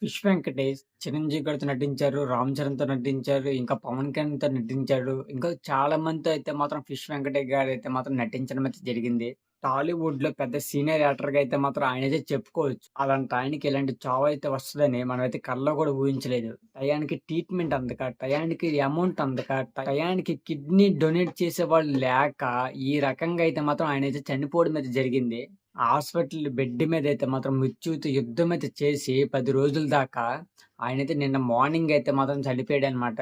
'Fish Venkatesh' Chiranjeevi గారితో నటించారు. 'రామ్ చరణ్‌తో' నటించారు. ఇంకా 'పవన్ కళ్యాణ్‌తో' నటించాడు. ఇంకా చాలా మందితో అయితే మాత్రం 'ఫిష్ వెంకటేష్' గారైతే మాత్రం నటించడం అయితే జరిగింది. టాలీవుడ్‌లో పెద్ద సీనియర్ యాక్టర్‌గా అయితే మాత్రం ఆయనైతే చెప్పుకోవచ్చు. అలాంటి ఆయనకి ఇలాంటి చావయితే వస్తదని మనమైతే కల్లో కూడా ఊహించలేదు. టయానికి ట్రీట్‌మెంట్ అందక, టయానికి అమౌంట్ అందక, టయానికి కిడ్నీ డొనేట్ చేసేవాళ్ళు లేక ఈ రకంగా అయితే మాత్రం ఆయనైతే చనిపోవడం అయితే జరిగింది. హాస్పిటల్ బెడ్ మీదైతే మాత్రం మృత్యువుతో యుద్ధమైతే చేసి 10 రోజుల దాకా ఆయనైతే నిన్న మార్నింగ్ అయితే మాత్రం చనిపోయాడనమాట.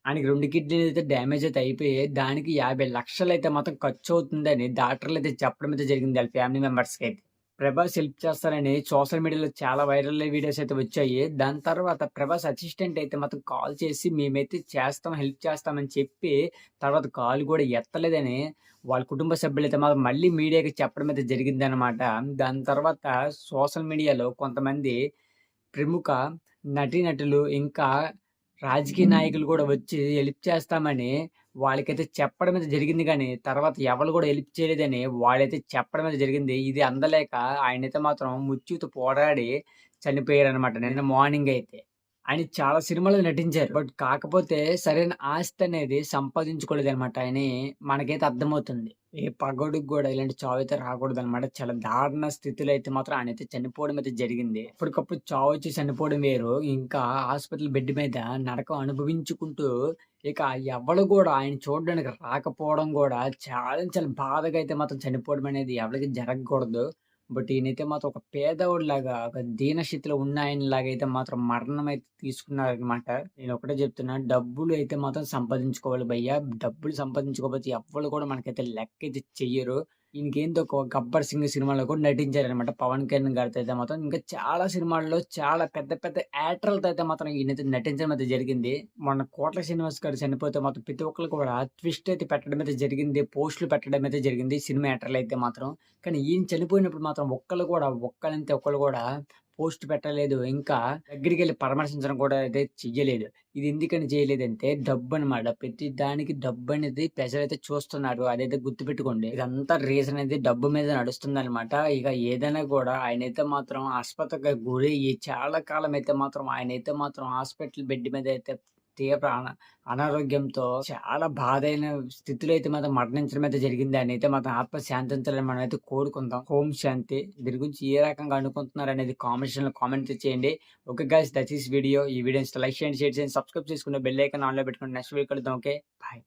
ఆయనకి 2 కిడ్నీలు అయితే డ్యామేజ్ అయితే అయిపోయాయి. దానికి 50,00,000 అయితే మాత్రం ఖర్చవుతుందని డాక్టర్లయితే చెప్పడం అయితే జరిగింది ఆళ్ళ ఫ్యామిలీ మెంబర్స్‌కైతే. ప్రభాస్ హెల్ప్ చేస్తారని సోషల్ మీడియాలో చాలా వైరల్ వీడియోస్ అయితే వచ్చాయి. దాని తర్వాత ప్రభాస్ అసిస్టెంట్ అయితే మాత్రం కాల్ చేసి మేమైతే చేస్తాం, హెల్ప్ చేస్తామని చెప్పి తర్వాత కాల్ కూడా ఎత్తలేదని వాళ్ళ కుటుంబ సభ్యులైతే మాత్రం మళ్ళీ మీడియాకి చెప్పడం అయితే జరిగిందనమాట. దాని తర్వాత సోషల్ మీడియాలో కొంతమంది ప్రముఖ నటీనటులు, ఇంకా రాజకీయ నాయకులు గూడా వచ్చి హెల్ప్ చేస్తామని వాళ్ళకైతే చెప్పడం అయితే జరిగింది గానీ, తర్వాత ఎవళ్ళు గూడా హెల్ప్ చేయలేదని వాళ్ళైతే చెప్పడం అయితే జరిగింది. ఇది అందలేక ఆయనైతే మాత్రం మృత్యువుతో పోరాడి చనిపోయారనమాట నిన్న మార్నింగ్ అయితే. ఆయన చాలా సినిమాల్లో నటించారు. కాకపోతే సరైన ఆస్తనేది సంపాదించుకోలేదనమాట అని మనకైతే అర్థమవుతుంది. ఏ పగోడికి గూడా ఇలాంటి చావయితే రాకూడదనమాట. చాలా దారుణ స్థితిలో అయితే మాత్రం ఆయనైతే చనిపోవడం అయితే జరిగింది. అప్పటికప్పుడు చావొచ్చి చనిపోవడం వేరు. ఇంకా హాస్పిటల్ బెడ్ మీద నరకం అనుభవించుకుంటూ ఇక ఎవ్వళ్ళు గూడా ఆయన చూడడానికి రాకపోవడం గూడా చాలా చాలా బాధగా అయితే మాత్రం చనిపోవడం అనేది ఎవరికీ జరగకూడదు. ఈయనైతే మాత్రం ఒక పేదోడిలాగా, ఒక దీన స్థితిలో ఉన్న ఆయనలాగా అయితే మాత్రం మరణమైతే తీసుకున్నారనమాట. నేనొకటే చెప్తున్నా, డబ్బులు అయితే మాత్రం సంపాదించుకోవాలి భయ్యా. డబ్బులు సంపాదించుకోకపోతే ఎవ్వళ్ళు కూడా మనకైతే లెక్కైతే చెయ్యరు. ఈయనకేందో ఒక 'గబ్బర్ సింగ్' సినిమాలో కూడా నటించారనమాట. పవన్ కళ్యాణ్ గారితో అయితే మాత్రం. ఇంకా చాలా సినిమాల్లో చాలా పెద్ద పెద్ద యాక్టర్లతో అయితే మాత్రం ఈయనైతే నటించడం అయితే జరిగింది. మొన్న 'కోట్ల శ్రీనివాస్' గారు చనిపోతే మాత్రం ప్రతి ఒక్కళ్ళు కూడా ట్విస్ట్ అయితే పెట్టడం అయితే జరిగింది. పోస్ట్‌లు పెట్టడం అయితే జరిగింది. సినిమా యాక్టర్లయితే మాత్రం. కానీ ఈయన చనిపోయినప్పుడు మాత్రం ఒక్కళ్ళంటే ఒక్కళ్ళు గూడా పోస్ట్ పెట్టలేదు. ఇంకా దగ్గరికెళ్లి పరామర్శించడం కూడా అయితే చెయ్యలేదు. ఇది ఎందుకని చేయలేదంటే డబ్బనమాట. ప్రతి దానికి డబ్బనేది ప్రజలైతే చూస్తున్నారు. అదైతే గుర్తుపెట్టుకోండి. ఇదంతా రీజన్ అనేది డబ్బు మీద నడుస్తుందనమాట. ఇక ఏదైనా గూడా ఆయనైతే మాత్రం ఆస్పత్రికి గురయ్యి చాలా కాలం అయితే మాత్రం ఆయనైతే మాత్రం హాస్పిటల్ బెడ్ మీద అయితే తీవ్ర అనారోగ్యంతో చాలా బాధైన స్థితిలో అయితే మాత్రం మరణించడం అయితే జరిగింది. ఆయనైతే మాత్రం ఆత్మ శాంతించాలని మనమైతే కోరుకుందాం. ఓం శాంతి. దీని గురించి ఏ రకంగా అనుకుంటున్నారనేది కామెంట్ సెక్షన్‌లో కామెంట్ చేయండి. Okay guys, that is video. ఈ వీడియోని లైక్ చేయండి, షేర్ చేయండి, సబ్స్క్రైబ్ చేసుకుని బెల్ ఐకాన్ ఆన్‌లో పెట్టుకోండి. నెక్స్ట్ వీడియో కలుద్దాం. ఓకే. బాయ్.